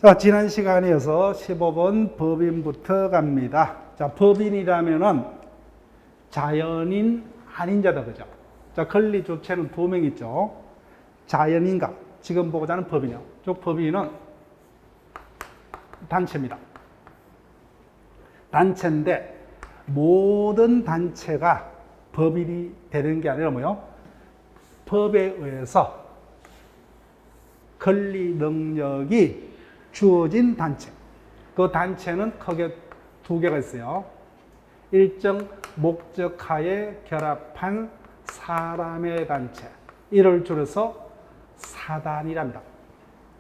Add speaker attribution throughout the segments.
Speaker 1: 자, 지난 시간에 이어서 15번 법인부터 갑니다. 자, 법인이라면은 자연인, 아닌 자다, 그죠? 자, 권리 주체는 두 명 있죠. 자연인과 지금 보고자 하는 법인이요. 즉, 법인은 단체입니다. 단체인데, 모든 단체가 법인이 되는 게 아니라 뭐요? 법에 의해서 권리 능력이 주어진 단체. 그 단체는 크게 두 개가 있어요. 일정 목적하에 결합한 사람의 단체. 이를 줄여서 사단이랍니다.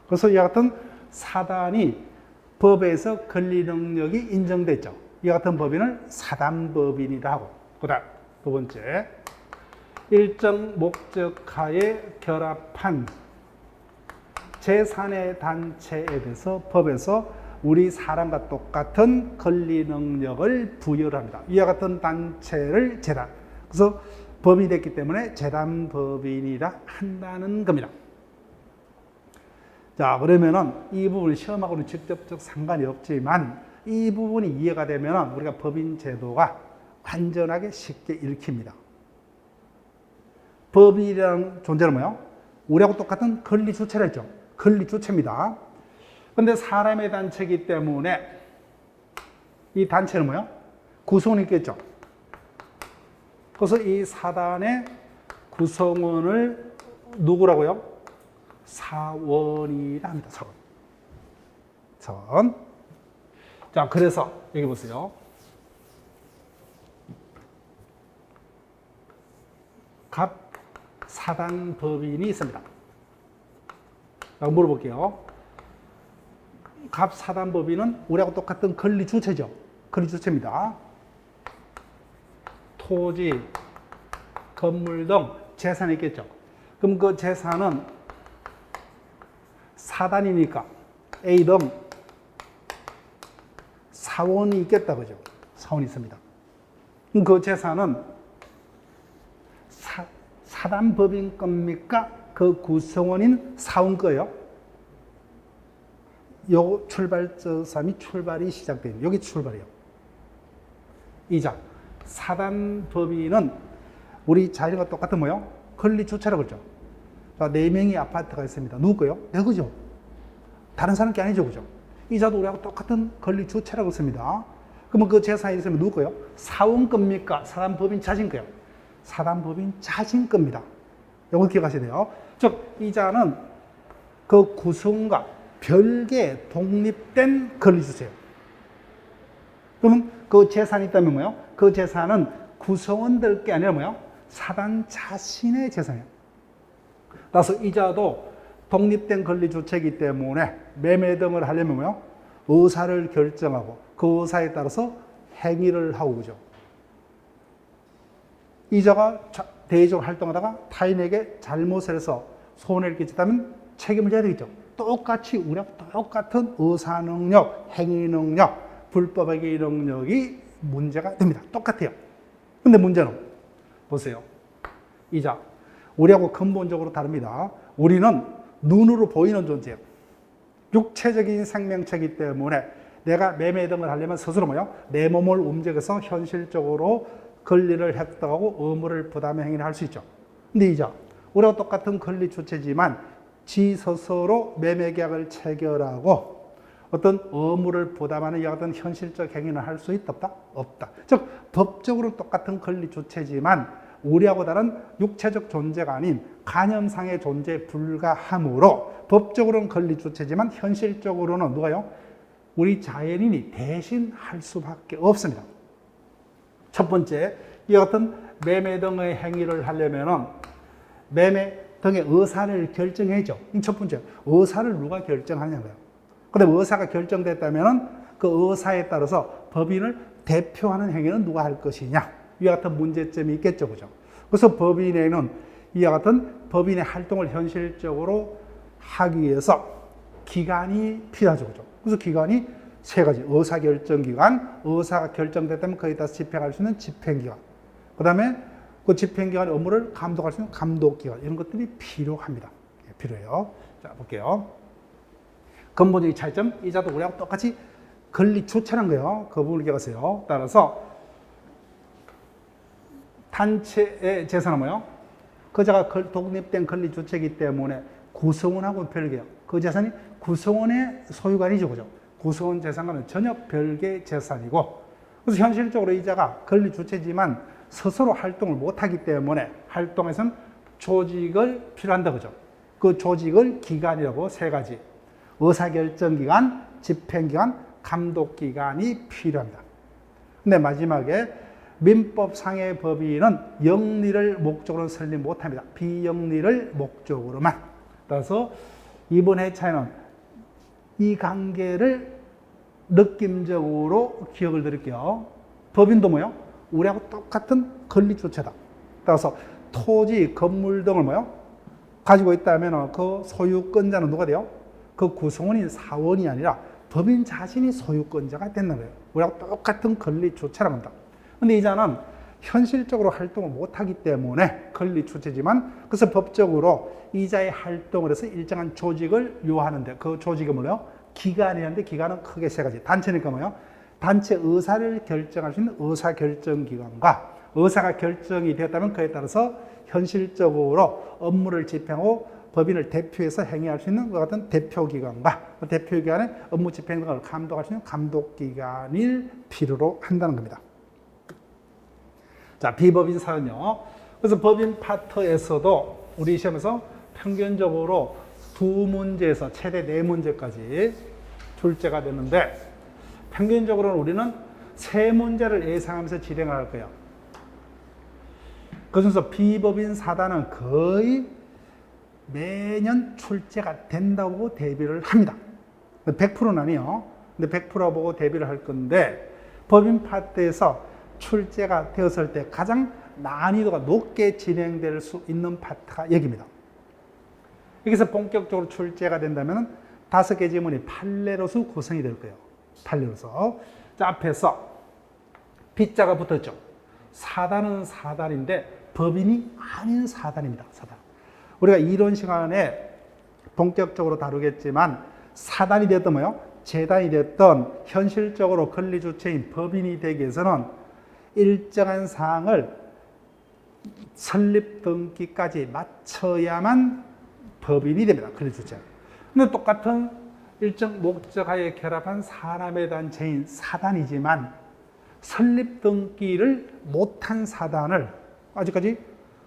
Speaker 1: 그래서 이와 같은 사단이 법에서 권리 능력이 인정됐죠. 이와 같은 법인을 사단법인이라 하고. 그 다음 두 번째, 일정 목적하에 결합한 제3의 단체에 대해서 법에서 우리 사람과 똑같은 권리 능력을 부여를 합니다. 이와 같은 단체를 재단. 그래서 법인이 됐기 때문에 재단법인이라 한다는 겁니다. 자, 그러면은 이 부분은 시험하고는 직접적 상관이 없지만 이 부분이 이해가 되면 우리가 법인 제도가 완전하게 쉽게 읽힙니다. 법인이라는 존재는 뭐예요? 우리하고 똑같은 권리 주체라 했죠. 권리 주체입니다. 그런데 사람의 단체이기 때문에 이 단체는 뭐예요? 구성원이 있겠죠. 그래서 이 사단의 구성원을 누구라고요? 사원이라 합니다. 사원. 사원. 자, 그래서 여기 보세요. 갑 사단 법인이 있습니다. 물어볼게요. 갑 사단 법인은 우리하고 똑같은 권리 주체죠. 권리 주체입니다. 토지, 건물 등 재산이 있겠죠. 그럼 그 재산은 사단이니까 A 등 사원이 있겠다, 그죠? 사원이 있습니다. 그럼 그 재산은 사단법인 겁니까? 그 구성원인 사원 거예요. 요 출발점이 출발이 시작돼요. 여기 출발이에요. 이자 사단법인은 우리 자연과 똑같은 뭐요? 권리 주체라고 그러죠. 자, 4명의 아파트가 있습니다. 누구 거요? 내 거죠. 다른 사람 게 아니죠, 그죠? 이자도 우리하고 똑같은 권리 주체라고 씁니다. 그러면 그 재산이 있으면 누구 거요? 사원 겁니까? 사단법인 자신 거요? 사단법인 자신 겁니다. 이걸 기억하셔야 돼요. 즉, 이자는 그 구성과 별개 독립된 권리 주체예요. 그러면 그 재산이 있다면 뭐예요? 그 재산은 구성원들 게 아니라 뭐예요? 사단 자신의 재산이에요. 따라서 이자도 독립된 권리 주체이기 때문에 매매 등을 하려면 뭐예요? 의사를 결정하고 그 의사에 따라서 행위를 하고 그죠. 이자가 대외적으로 활동하다가 타인에게 잘못을 해서 손해를 끼쳤다면 책임을 져야 되겠죠. 똑같이 우리가 똑같은 의사 능력, 행위 능력, 불법 행위 능력이 문제가 됩니다. 똑같아요. 근데 문제는 보세요. 이자 우리하고 근본적으로 다릅니다. 우리는 눈으로 보이는 존재예요. 육체적인 생명체이기 때문에 내가 매매 등을 하려면 스스로 뭐요? 내 몸을 움직여서 현실적으로 권리를 획득하고 의무를 부담의 행위를 할 수 있죠. 근데 이자 우리와 똑같은 권리 주체지만 지 스스로 매매 계약을 체결하고 어떤 의무를 부담하는 이와 같은 현실적 행위는 할 수 있다 없다? 없다. 즉 법적으로 똑같은 권리 주체지만 우리하고 다른 육체적 존재가 아닌 간염상의 존재에 불과하므로 법적으로는 권리 주체지만 현실적으로는 누가요? 우리 자연인이 대신 할 수밖에 없습니다. 첫 번째, 이와 같은 매매 등의 행위를 하려면은 매매 등의 의사를 결정해야죠. 첫 번째, 의사를 누가 결정하냐고요. 그다음에 의사가 결정됐다면은 그 의사에 따라서 법인을 대표하는 행위는 누가 할 것이냐. 이와 같은 문제점이 있겠죠, 그죠? 그래서 법인에는 이와 같은 법인의 활동을 현실적으로 하기 위해서 기간이 필요하죠, 그죠? 그래서 기간이 세 가지. 의사결정기관, 의사가 결정됐다면 거기에 따라서 집행할 수 있는 집행기관. 그 다음에 그 집행기관의 업무를 감독할 수 있는 감독기관. 이런 것들이 필요합니다. 필요해요. 자, 볼게요. 근본적인 차이점, 이자도 우리하고 똑같이 권리 주체라는 거예요. 그 부분을 기억하세요. 따라서 단체의 재산은 뭐예요? 그자가 독립된 권리 주체이기 때문에 구성원하고 별개예요. 그 재산이 구성원의 소유가 아니죠. 그죠? 구성원 재산과는 전혀 별개의 재산이고, 그래서 현실적으로 이자가 권리 주체지만 스스로 활동을 못하기 때문에 활동에서는 조직을 필요한다. 그죠? 그 조직을 기관이라고 세 가지. 의사결정기관, 집행기관, 감독기관이 필요합니다. 근데 마지막에 민법상의 법인은 영리를 목적으로 설립 못합니다. 비영리를 목적으로만. 따라서 이번 회차에는 이 관계를 느낌적으로 기억을 드릴게요. 법인도 뭐요? 우리하고 똑같은 권리 주체다. 따라서 토지, 건물 등을 뭐요? 가지고 있다면 그 소유권자는 누가 돼요? 그 구성원인 사원이 아니라 법인 자신이 소유권자가 된다는 거예요. 우리하고 똑같은 권리 주체라고 합니다. 근데 이자는 현실적으로 활동을 못하기 때문에 권리 주체지만, 그래서 법적으로 이자의 활동을 해서 일정한 조직을 요하는데, 그 조직이 뭐예요? 기관이라는데, 기관은 크게 세 가지. 단체니까 뭐예요? 단체 의사를 결정할 수 있는 의사결정기관과, 의사가 결정이 되었다면 그에 따라서 현실적으로 업무를 집행하고 법인을 대표해서 행위할 수 있는 것 같은 대표기관과, 그 대표기관의 업무 집행 등을 감독할 수 있는 감독기관을 필요로 한다는 겁니다. 자, 비법인 사는요. 그래서 법인 파트에서도 우리 시험에서 평균적으로 두 문제에서 최대 네 문제까지 출제가 되는데, 평균적으로는 우리는 세 문제를 예상하면서 진행을 할 거예요. 그래서 비법인 사단은 거의 매년 출제가 된다고 대비를 합니다. 100%는 아니에요. 근데 100% 보고 대비를 할 건데, 법인 파트에서 출제가 되었을 때 가장 난이도가 높게 진행될 수 있는 파트가 여기입니다. 여기서 본격적으로 출제가 된다면 5개 지문이 판례로서 구성이 될 거예요. 판례로서. 자, 앞에서 B자가 붙었죠. 사단은 사단인데 법인이 아닌 사단입니다. 사단. 우리가 이론 시간에 본격적으로 다루겠지만, 사단이 됐든 뭐요? 재단이 됐든 현실적으로 권리주체인 법인이 되기 위해서는 일정한 사항을 설립 등기까지 마쳐야만 법인이 됩니다. 권리주체. 근데 똑같은 일정 목적하에 결합한 사람의 단체인 사단이지만 설립 등기를 못한 사단을 아직까지,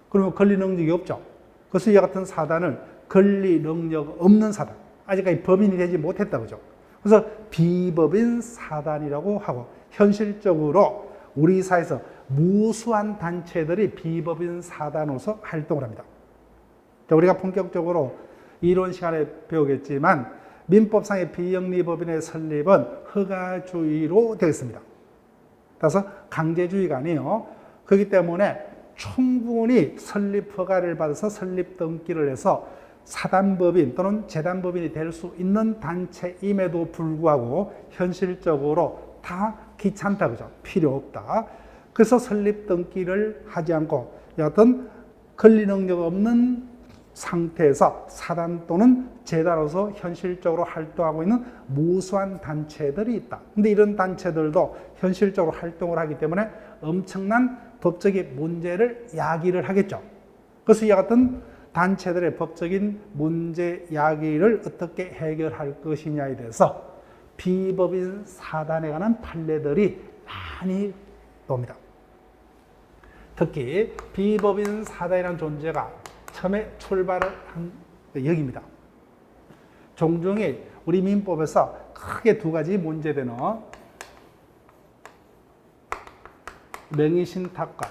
Speaker 1: 그러면 권리 능력이 없죠. 그래서 이와 같은 사단을 권리 능력 없는 사단, 아직까지 법인이 되지 못했다. 그죠? 그래서 비법인 사단이라고 하고, 현실적으로 우리 사회에서 무수한 단체들이 비법인 사단으로서 활동을 합니다. 자, 우리가 본격적으로 이론 시간에 배우겠지만, 민법상의 비영리법인의 설립은 허가주의로 되어 있습니다. 따라서 강제주의가 아니에요. 그렇기 때문에 충분히 설립 허가를 받아서 설립 등기를 해서 사단법인 또는 재단법인이 될 수 있는 단체임에도 불구하고 현실적으로 다 귀찮다. 그죠? 필요 없다. 그래서 설립 등기를 하지 않고 여하튼 권리 능력 없는 상태에서 사단 또는 재단으로서 현실적으로 활동하고 있는 무수한 단체들이 있다. 근데 이런 단체들도 현실적으로 활동을 하기 때문에 엄청난 법적인 문제를 야기를 하겠죠. 그래서 이와 같은 단체들의 법적인 문제 야기를 어떻게 해결할 것이냐에 대해서 비법인 사단에 관한 판례들이 많이 나옵니다. 특히 비법인 사단이라는 존재가 처음에 출발을 한 여기입니다. 종종이 우리 민법에서 크게 두 가지 문제되는 명의신탁과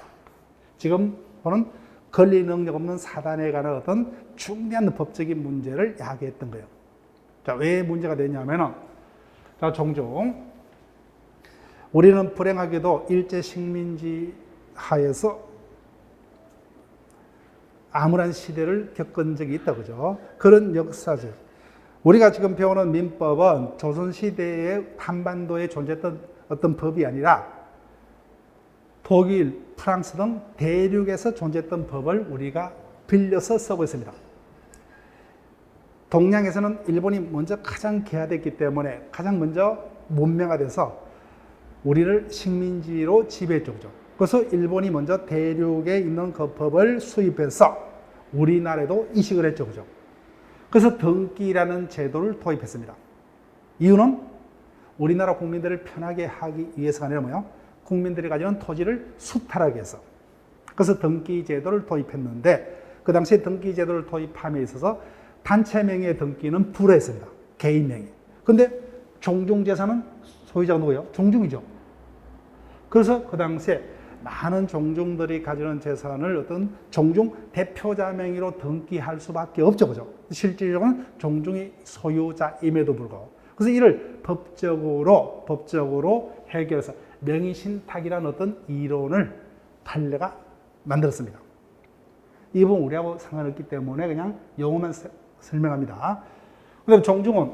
Speaker 1: 지금 보는 권리 능력 없는 사단에 관한 어떤 중대한 법적인 문제를 야기했던 거예요. 자, 왜 문제가 되냐면은, 자, 종종 우리는 불행하게도 일제 식민지 하에서 암울한 시대를 겪은 적이 있다, 그죠? 그런 역사죠. 우리가 지금 배우는 민법은 조선시대의 한반도에 존재했던 어떤 법이 아니라 독일, 프랑스 등 대륙에서 존재했던 법을 우리가 빌려서 쓰고 있습니다. 동양에서는 일본이 먼저 가장 개화됐기 때문에 가장 먼저 문명화돼서 우리를 식민지로 지배했죠. 그래서 일본이 먼저 대륙에 있는 그 법을 수입해서 우리나라에도 이식을 했죠. 그죠? 그래서 등기라는 제도를 도입했습니다. 이유는 우리나라 국민들을 편하게 하기 위해서가 아니라 뭐요? 국민들이 가지는 토지를 수탈하기 위해서. 그래서 등기 제도를 도입했는데 그 당시에 등기 제도를 도입함에 있어서 단체 명의의 등기는 불허했습니다. 개인 명의. 근데 종중재산은 소유자가 누구예요? 종중이죠. 그래서 그 당시에 많은 종중들이 가지는 재산을 어떤 종중 대표자 명의로 등기할 수밖에 없죠. 그죠? 실질적으로는 종중이 소유자임에도 불구하고. 그래서 이를 법적으로 해결해서 명의신탁이라는 어떤 이론을 판례가 만들었습니다. 이 부분 우리하고 상관없기 때문에 그냥 용어만 설명합니다. 그 다음에 종중은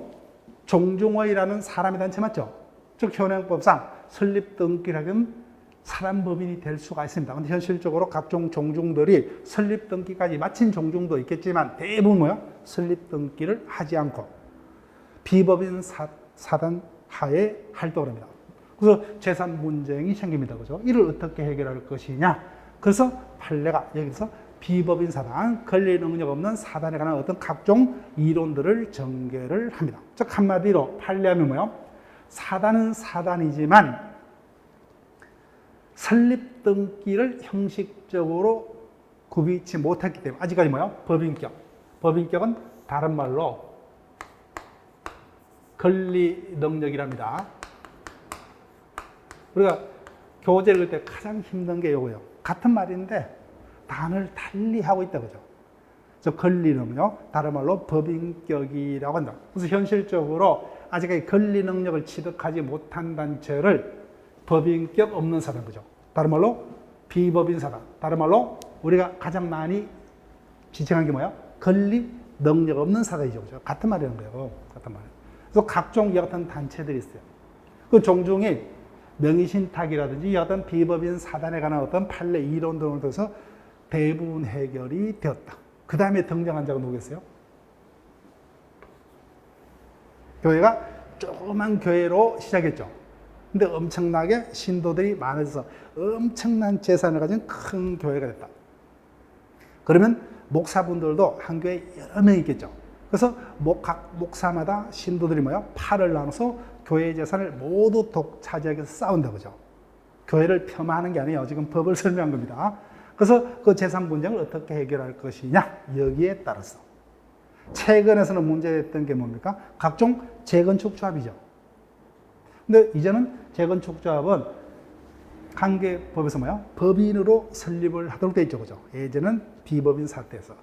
Speaker 1: 종중의라는 사람의 단체 맞죠? 즉 현행법상 설립등기라는 사람 법인이 될 수가 있습니다. 근데 현실적으로 각종 종중들이 설립등기까지 마친 종중도 있겠지만 대부분 뭐요? 설립등기를 하지 않고 비법인 사단 하에 활동을 합니다. 그래서 재산 분쟁이 생깁니다. 그죠? 이를 어떻게 해결할 것이냐? 그래서 판례가 여기서 비법인 사단, 권리 능력 없는 사단에 관한 어떤 각종 이론들을 전개를 합니다. 즉 한마디로 판례하면 뭐요? 사단은 사단이지만 설립 등기를 형식적으로 구비치 못했기 때문에 아직까지 뭐요? 법인격. 법인격은 다른 말로 권리 능력이랍니다. 우리가 교재를 읽을 때 가장 힘든 게 이거예요. 같은 말인데 단어를 달리 하고 있다 그죠? 그래서 권리는요, 다른 말로 법인격이라고 한다. 그래서 현실적으로 아직까지 권리 능력을 취득하지 못한 단체를 법인격 없는 사단 그죠? 다른 말로 비법인 사단. 다른 말로 우리가 가장 많이 지칭한 게 뭐야? 권리 능력 없는 사단이죠, 그죠? 같은 말이라는 거예요. 같은 말. 그래서 각종 이와 같은 단체들이 있어요. 그 종중이 명의신탁이라든지 어떤 비법인 사단에 관한 어떤 판례 이론 등을 통해서 대부분 해결이 되었다. 그 다음에 등장한 자가 누구겠어요? 교회가 조그만 교회로 시작했죠. 근데 엄청나게 신도들이 많아져서 엄청난 재산을 가진 큰 교회가 됐다. 그러면 목사분들도 한 교회에 여러 명 있겠죠. 그래서 각 목사마다 신도들이 뭐야? 팔을 나눠서 교회 재산을 모두 독차지하기 위해서 싸운다. 그죠? 교회를 폄하하는 게 아니에요. 지금 법을 설명한 겁니다. 그래서 그 재산 분쟁을 어떻게 해결할 것이냐? 여기에 따라서. 최근에서는 문제됐던 게 뭡니까? 각종 재건축 조합이죠. 근데 이제는 재건축 조합은 관계법에서 뭐야? 법인으로 설립을 하도록 돼 있죠. 그죠? 예전은 비법인 사태에서.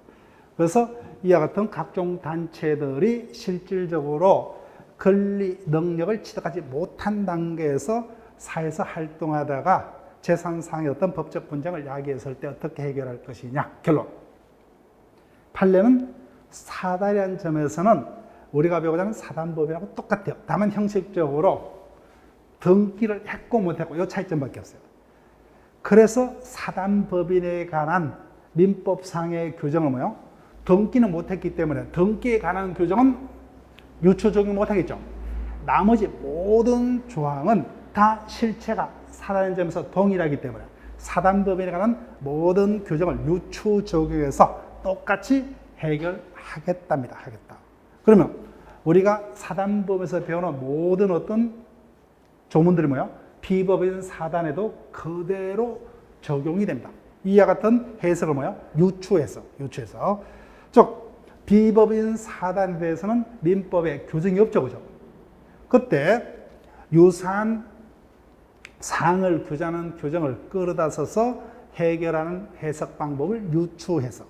Speaker 1: 그래서 이와 같은 각종 단체들이 실질적으로 권리 능력을 취득하지 못한 단계에서 사회에서 활동하다가 재산상의 어떤 법적 분쟁을 야기했을 때 어떻게 해결할 것이냐. 결론. 판례는 사단이라는 점에서는 우리가 배우고자 하는 사단법이라고 똑같아요. 다만 형식적으로 등기를 했고 못했고 이 차이점밖에 없어요. 그래서 사단법인에 관한 민법상의 규정은 뭐예요? 등기는 못했기 때문에 등기에 관한 규정은 유추 적용 못하겠죠. 나머지 모든 조항은 다 실체가 사단의 점에서 동일하기 때문에 사단법인에 관한 모든 규정을 유추 적용해서 똑같이 해결하겠답니다. 하겠다. 그러면 우리가 사단법에서 배우는 모든 어떤 조문들이 뭐예요? 비법인 사단에도 그대로 적용이 됩니다. 이와 같은 해석을 뭐예요? 유추해서. 즉 비법인 사단에 대해서는 민법에 규정이 없죠. 그죠? 그때 유사한 상을 규정하는 규정을 끌어다 써서 해결하는 해석 방법을 유추해서.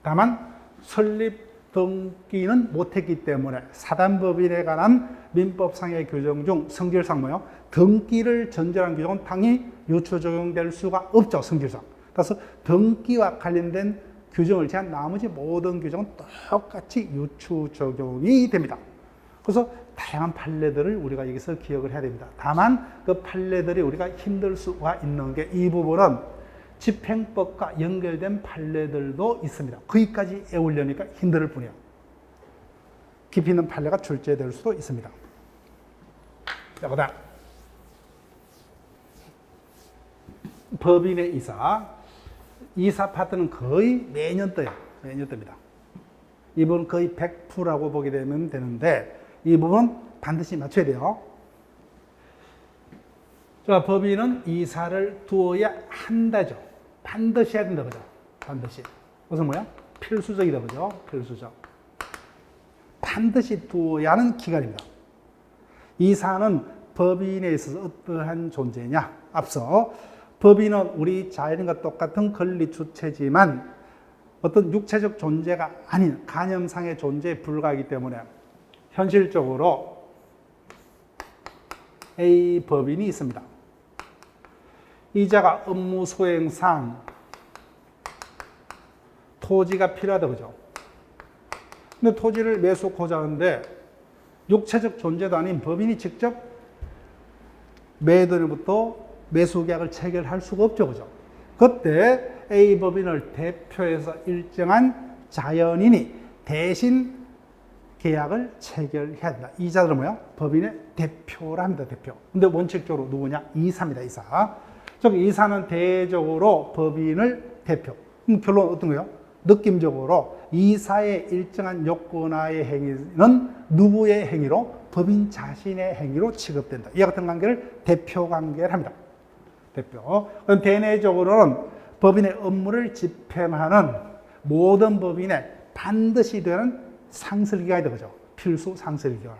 Speaker 1: 다만 설립 등기는 못했기 때문에 사단법인에 관한 민법상의 규정 중 성질상 뭐예요? 등기를 전제한 규정은 당연히 유추 적용될 수가 없죠. 성질상. 그래서 등기와 관련된 규정을 제한 나머지 모든 규정은 똑같이 유추 적용이 됩니다. 그래서 다양한 판례들을 우리가 여기서 기억을 해야 됩니다. 다만 그 판례들이 우리가 힘들 수가 있는 게 이 부분은 집행법과 연결된 판례들도 있습니다. 거기까지 외우려니까 힘들 뿐이에요. 깊이 있는 판례가 출제될 수도 있습니다. 자, 그다음 법인의 이사 파트는 거의 매년 떠요. 매년 뜹니다. 이 부분 거의 100%라고 보게 되면 되는데 이 부분 반드시 맞춰야 돼요. 자, 법인은 이사를 두어야 한다죠. 반드시 해야 된다 그죠? 반드시. 무슨 뭐야? 필수적이다 그죠? 필수적. 반드시 두어야 하는 기간입니다. 이사는 법인에 있어서 어떠한 존재냐? 앞서 법인은 우리 자연인과 똑같은 권리 주체지만 어떤 육체적 존재가 아닌 간염상의 존재에 불과하기 때문에 현실적으로 A 법인이 있습니다. 이자가 업무 수행상 토지가 필요하다 그죠? 근데 토지를 매수하고자 하는데 육체적 존재도 아닌 법인이 직접 매도인으로부터 매수 계약을 체결할 수가 없죠 그죠? 그때 A 법인을 대표해서 일정한 자연인이 대신 계약을 체결해야 된다. 이자들은 뭐야? 법인의 대표라 합니다. 대표. 근데 원칙적으로 누구냐? 이사입니다. 이사. 즉 이사는 대외적으로 법인을 대표. 그럼 결론은 어떤 거예요? 느낌적으로 이사의 일정한 요건하의 행위는 누구의 행위로? 법인 자신의 행위로 취급된다. 이와 같은 관계를 대표 관계를 합니다. 대표. 그럼 대내적으로는 법인의 업무를 집행하는 모든 법인에 반드시 되는 상설기관이 되죠. 필수 상설기관.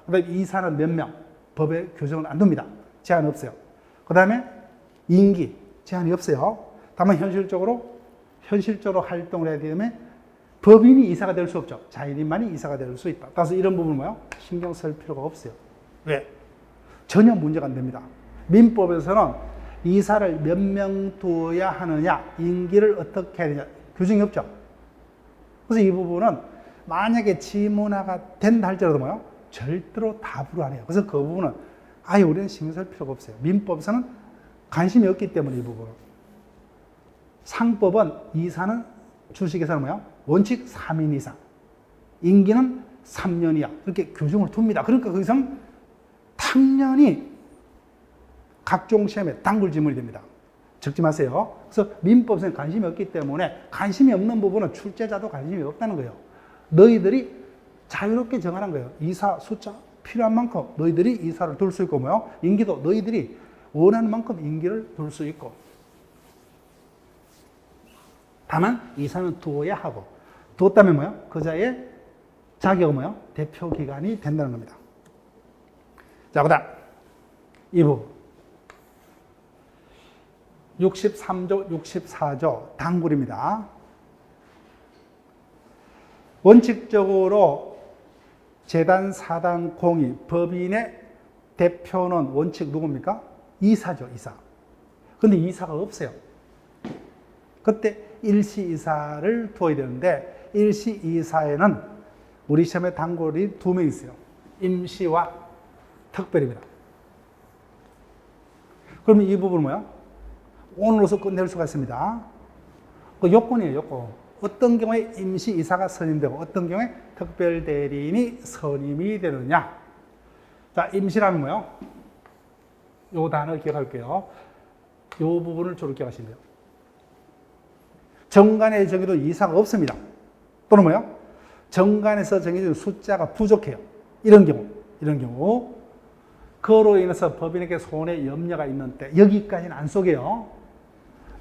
Speaker 1: 그 다음에 이사는 몇 명? 법에 규정은 안 둡니다. 제한 없어요. 그 다음에 임기 제한이 없어요. 다만 현실적으로 활동을 해야 되면 법인이 이사가 될 수 없죠. 자연인만이 이사가 될 수 있다. 따라서 이런 부분은 뭐예요? 신경 쓸 필요가 없어요. 왜? 전혀 문제가 안 됩니다. 민법에서는 이사를 몇 명 두어야 하느냐, 임기를 어떻게 해야 되냐, 규정이 없죠. 그래서 이 부분은 만약에 지문화가 된다 할지라도 뭐예요? 절대로 답으로 안 해요. 그래서 그 부분은 아예 우리는 신경 쓸 필요가 없어요. 민법에서는 관심이 없기 때문에 이 부분은. 상법은 이사는 주식에서는 뭐예요? 원칙 3인 이상, 임기는 3년 이하 이렇게 규정을 둡니다. 그러니까 거기서는 당연히 각종 시험에 단골 질문이 됩니다. 적지 마세요. 그래서 민법에서는 관심이 없기 때문에 관심이 없는 부분은 출제자도 관심이 없다는 거예요. 너희들이 자유롭게 정하는 거예요. 이사 숫자 필요한 만큼 너희들이 이사를 둘 수 있고 뭐요? 임기도 너희들이 원하는 만큼 임기를 둘 수 있고. 다만 이사는 두어야 하고 두었다면 뭐요? 그자의 자격은 뭐요? 대표 기관이 된다는 겁니다. 자, 그다음 이 부분 63조, 64조 단골입니다. 원칙적으로 재단, 사단, 공의, 법인의 대표는 원칙 누굽니까? 이사죠, 이사. 근데 이사가 없어요. 그때 일시이사를 두어야 되는데 일시이사에는 우리 시험에 단골이 2명 있어요. 임시와 특별입니다. 그러면 이 부분은 뭐야? 오늘로서 끝낼 수가 있습니다. 그 요건이에요, 요건. 어떤 경우에 임시이사가 선임되고 어떤 경우에 특별대리인이 선임이 되느냐. 자, 임시라면 뭐예요? 요 단어 기억할게요. 요 부분을 주로 기억하시면 돼요. 정관에 정해도 이사가 없습니다. 또는 뭐예요? 정관에서 정해진 숫자가 부족해요. 이런 경우. 그로 인해서 법인에게 손해 염려가 있는 때, 여기까지는 안 속여요.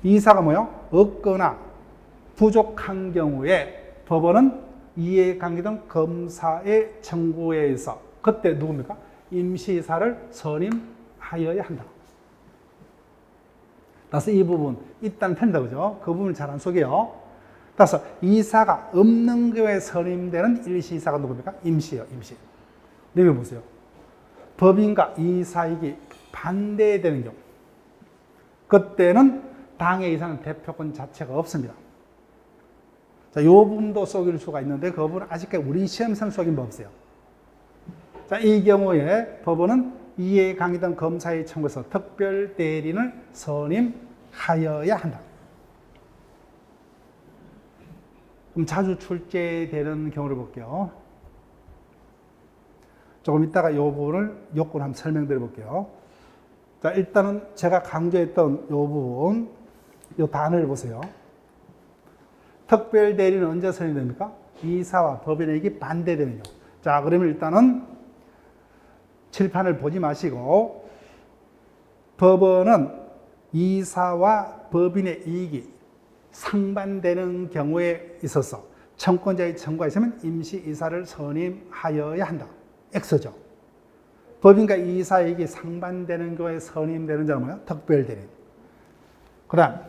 Speaker 1: 이사가 뭐예요? 없거나 부족한 경우에 법원은 이해관계된 검사의 청구에 의해서 그때 누굽니까? 임시이사를 선임하여야 한다. 따라서 이 부분 일단 편이다 그죠? 그 부분을 잘 안 속여요. 따라서 이사가 없는 경우에 선임되는 일시이사가 누굽니까? 임시예요, 임시. 여기 보세요. 법인과 이사익이 반대되는 경우, 그때는 당의 이사는 대표권 자체가 없습니다. 자, 이 부분도 속일 수가 있는데 그 부분은 아직까지 우리 시험상 속인 법 없어요. 자, 이 경우에 법원은 이에 강의된 검사의 청구에서 특별 대리인을 선임하여야 한다. 그럼 자주 출제되는 경우를 볼게요. 조금 이따가 이 부분을 요건 한번 설명드려 볼게요. 자, 일단은 제가 강조했던 이 부분, 이 단어를 보세요. 특별 대리는 언제 선임됩니까? 이사와 법인에게 반대되는 경우. 자, 그러면 일단은 칠판을 보지 마시고 법원은 이사와 법인의 이익이 상반되는 경우에 있어서 청권자의 청구가 있으면 임시이사를 선임하여야 한다. X죠. 법인과 이사의 이익이 상반되는 경우에 선임되는 자는 뭐야? 특별대리인. 그 다음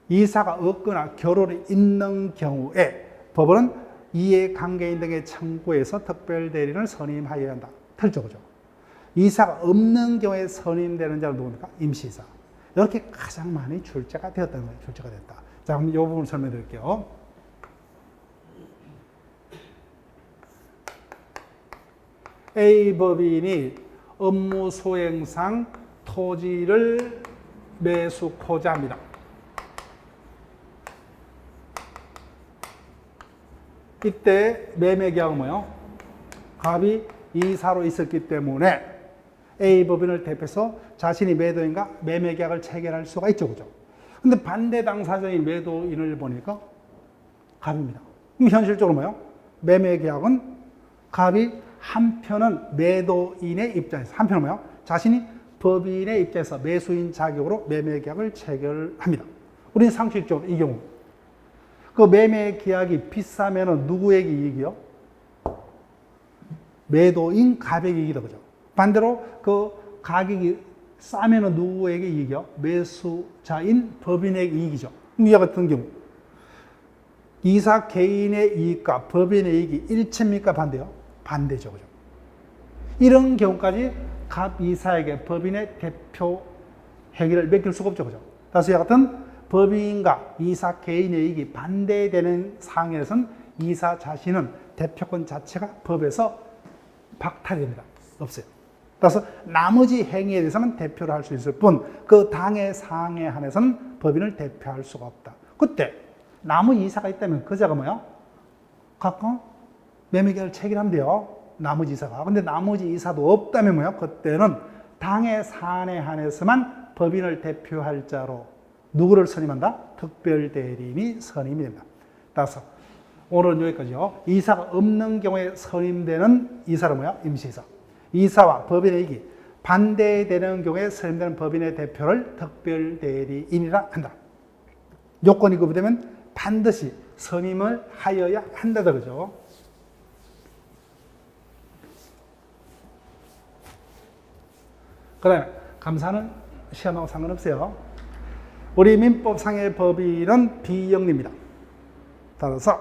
Speaker 1: 이사가 없거나 결혼이 있는 경우에 법원은 이해관계인 등의 청구에서 특별대리인을 선임하여야 한다. 틀죠, 그죠? 이사가 없는 경우에 선임되는 자는 누굽니까? 임시이사. 이렇게 가장 많이 출제가 되었다는 거예요. 출제가 됐다. 자, 그럼 이 부분 설명해 드릴게요. A 법인이 업무 수행상 토지를 매수코자 합니다. 이때 매매 계약은 뭐예요? 갑이 이사로 있었기 때문에 A 법인을 대표해서 자신이 매도인과 매매 계약을 체결할 수가 있죠, 그죠? 근데 반대 당사자인 매도인을 보니까 갑입니다. 그럼 현실적으로 뭐예요? 매매 계약은 갑이 한편은 매도인의 입장에서, 한편은 뭐예요? 자신이 법인의 입장에서 매수인 자격으로 매매 계약을 체결합니다. 우리는 상식적으로 이 경우 그 매매 계약이 비싸면은 누구에게 이익이요? 매도인 갑에게 이익이다, 그죠? 반대로 그 가격이 싸면은 누구에게 이익이요? 매수자인 법인에게 이익이죠. 이와 같은 경우 이사 개인의 이익과 법인의 이익이 일치입니까? 반대요? 반대죠, 그죠? 이런 경우까지 갑 이사에게 법인의 대표 행위를 맡길 수가 없죠, 그죠? 따라서 이와 같은 법인과 이사 개인의 이익이 반대되는 상황에서는 이사 자신은 대표권 자체가 법에서 박탈됩니다. 없어요. 따라서 나머지 행위에 대해서는 대표를 할 수 있을 뿐 그 당의 사항에 한해서는 법인을 대표할 수가 없다. 그때 나머지 이사가 있다면 그 자가 뭐야? 각각 매매계약을 체결하면 돼요. 나머지 이사가. 근데 나머지 이사도 없다면 뭐야? 그때는 당의 사안에 한해서만 법인을 대표할 자로 누구를 선임한다? 특별대리인이 선임이 됩니다. 따라서 오늘은 여기까지요. 이사가 없는 경우에 선임되는 이사는 뭐야? 임시이사. 이사와 법인의 이익이 반대되는 경우에 선임되는 법인의 대표를 특별대리인이라 한다. 요건이 구비되면 반드시 선임을 하여야 한다다, 그죠? 그 다음에 감사는 시험하고 상관없어요. 우리 민법상의 법인은 비영리입니다. 따라서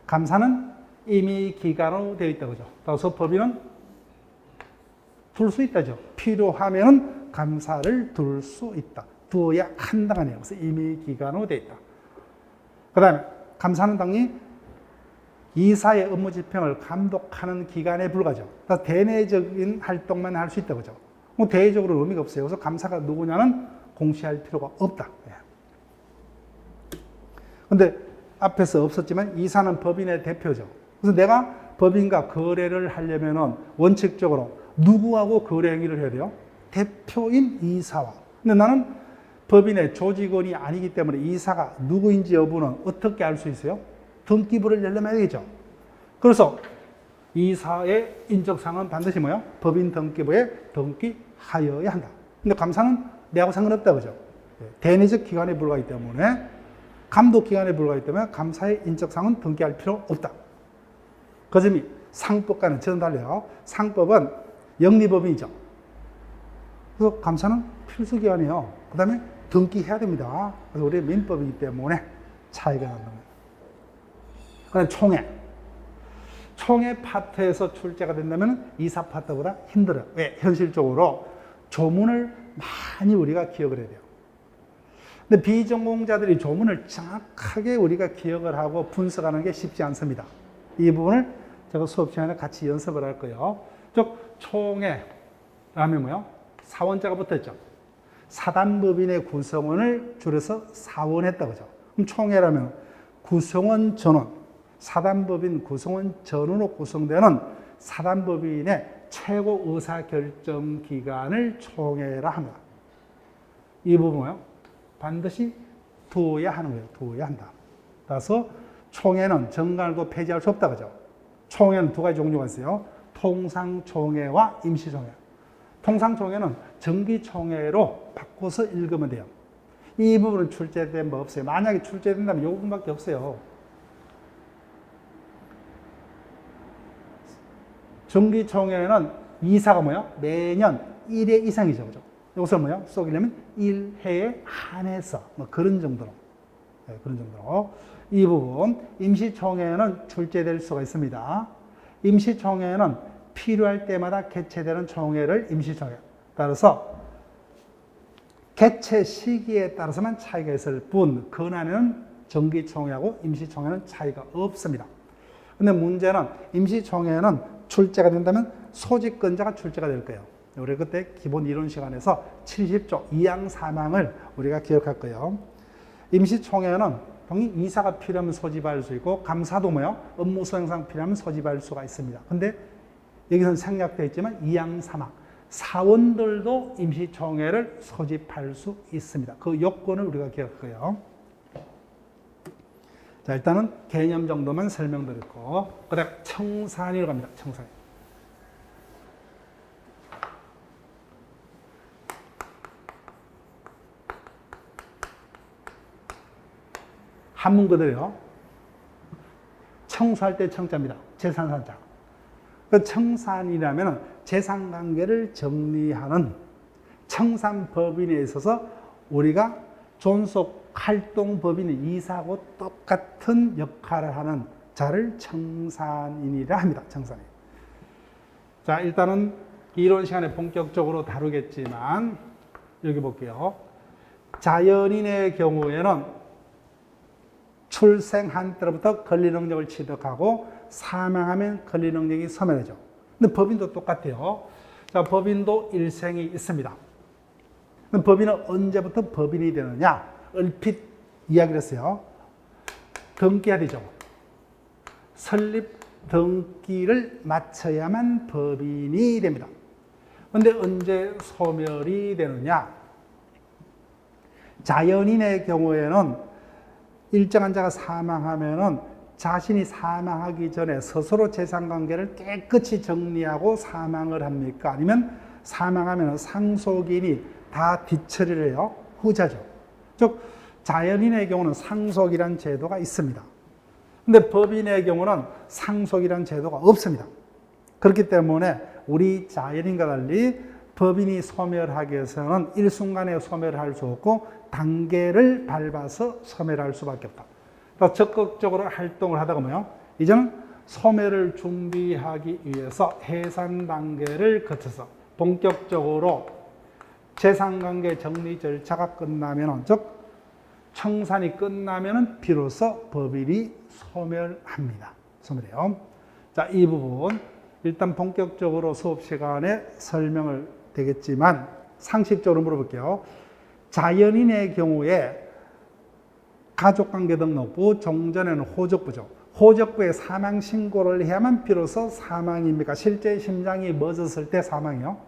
Speaker 1: 감사는 임의기간으로 되어 있다, 그죠? 따라서 법인은 둘 수 있다죠. 필요하면 감사를 둘 수 있다. 두어야 한다가 아니에요. 그래서 임의기간으로 되어 있다. 그 다음에 감사는 당연히 이사의 업무 집행을 감독하는 기관에 불과하죠. 그래서 대내적인 활동만 할 수 있다, 그죠? 뭐 대외적으로 의미가 없어요. 그래서 감사가 누구냐는 공시할 필요가 없다. 그런데 앞에서 없었지만 이사는 법인의 대표죠. 그래서 내가 법인과 거래를 하려면은 원칙적으로 누구하고 거래 행위를 해야 돼요? 대표인 이사와. 근데 나는 법인의 조직원이 아니기 때문에 이사가 누구인지 여부는 어떻게 알 수 있어요? 등기부를 열려면 되겠죠. 그래서 이사의 인적사항은 반드시 뭐야? 법인 등기부에 등기하여야 한다. 근데 감사는 내하고 상관없다, 그죠? 대내적 기관에 불과하기 때문에, 감독 기관에 불과하기 때문에 감사의 인적사항은 등기할 필요 없다. 그 점이 상법과는 전혀 달라요. 상법은 영리법인이죠. 그래서 감사는 필수기관이에요. 그 다음에 등기해야 됩니다. 그래서 우리 민법이기 때문에 차이가 난다. 그다음에 총회. 총회 파트에서 출제가 된다면 이사 파트보다 힘들어요. 왜? 현실적으로 조문을 많이 우리가 기억을 해야 돼요. 근데 비전공자들이 조문을 정확하게 우리가 기억을 하고 분석하는 게 쉽지 않습니다. 이 부분을 제가 수업 시간에 같이 연습을 할 거예요. 즉, 총회라면 뭐요? 사원자가 붙어있죠. 사단법인의 구성원을 줄여서 사원했다, 그죠? 그럼 총회라면 구성원 전원, 사단법인 구성원 전원으로 구성되는 사단법인의 최고 의사결정 기관을 총회라 합니다. 이 부분은요, 반드시 두어야 하는 거예요. 두어야 한다. 따라서 총회는 정관을도 폐지할 수 없다. 그죠? 총회는 두 가지 종류가 있어요. 통상총회와 임시총회. 통상총회는 정기총회로 바꿔서 읽으면 돼요. 이 부분은 출제된 법 없어요. 만약에 출제된다면 이 부분밖에 없어요. 정기총회는 이사가 뭐예요? 매년 1회 이상이죠. 그죠? 이것을 뭐예요? 쏘기려면 1회에 한해서 뭐 그런 정도로. 네, 그런 정도로. 이 부분 임시총회는 출제될 수가 있습니다. 임시총회는 필요할 때마다 개최되는 총회를 임시총회. 따라서 개최 시기에 따라서만 차이가 있을 뿐 그날에는 정기총회하고 임시총회는 차이가 없습니다. 근데 문제는 임시총회는 출제가 된다면 소집권자가 출제가 될 거예요. 우리 그때 기본 이론 시간에서 70조 2항 3항을 우리가 기억할 거예요. 임시총회는 당연히 이사가 필요하면 소집할 수 있고 감사도 뭐요? 업무 수행상 필요하면 소집할 수가 있습니다. 근데 여기서는 생략되어 있지만 2항 3항 사원들도 임시총회를 소집할 수 있습니다. 그 요건을 우리가 기억할 거예요. 자, 일단은 개념 정도만 설명드렸고 그다음 청산이라고 합니다. 청산. 한문 그대로요. 청소할 때 청자입니다. 재산산자. 그 청산이라면 재산관계를 정리하는 청산법인에 있어서 우리가 존속 활동법인 이사하고 똑같은 역할을 하는 자를 청산인이라 합니다. 청산인. 자, 일단은 이론 시간에 본격적으로 다루겠지만 여기 볼게요. 자연인의 경우에는 출생한 때로부터 권리능력을 취득하고 사망하면 권리능력이 소멸되죠. 근데 법인도 똑같아요. 자, 법인도 일생이 있습니다. 그럼 법인은 언제부터 법인이 되느냐? 얼핏 이야기를 했어요. 등기가 되죠. 설립 등기를 마쳐야만 법인이 됩니다. 그런데 언제 소멸이 되느냐? 자연인의 경우에는 일정한 자가 사망하면은 자신이 사망하기 전에 스스로 재산관계를 깨끗이 정리하고 사망을 합니까? 아니면 사망하면 상속인이 다 뒤처리를 해요? 후자죠. 즉 자연인의 경우는 상속이란 제도가 있습니다. 근데 법인의 경우는 상속이란 제도가 없습니다. 그렇기 때문에 우리 자연인과 달리 법인이 소멸하기 위해서는 일순간에 소멸할 수 없고 단계를 밟아서 소멸할 수밖에 없다. 더 적극적으로 활동을 하다가 뭐요? 이제는 소멸을 준비하기 위해서 해산 단계를 거쳐서 본격적으로 재산관계 정리 절차가 끝나면, 즉 청산이 끝나면 비로소 법인이 소멸합니다. 소멸해요. 자, 이 부분 일단 본격적으로 수업 시간에 설명을 되겠지만 상식적으로 물어볼게요. 자연인의 경우에 가족관계 등록부, 종전에는 호적부죠. 호적부에 사망 신고를 해야만 비로소 사망입니까? 실제 심장이 멎었을 때 사망이요?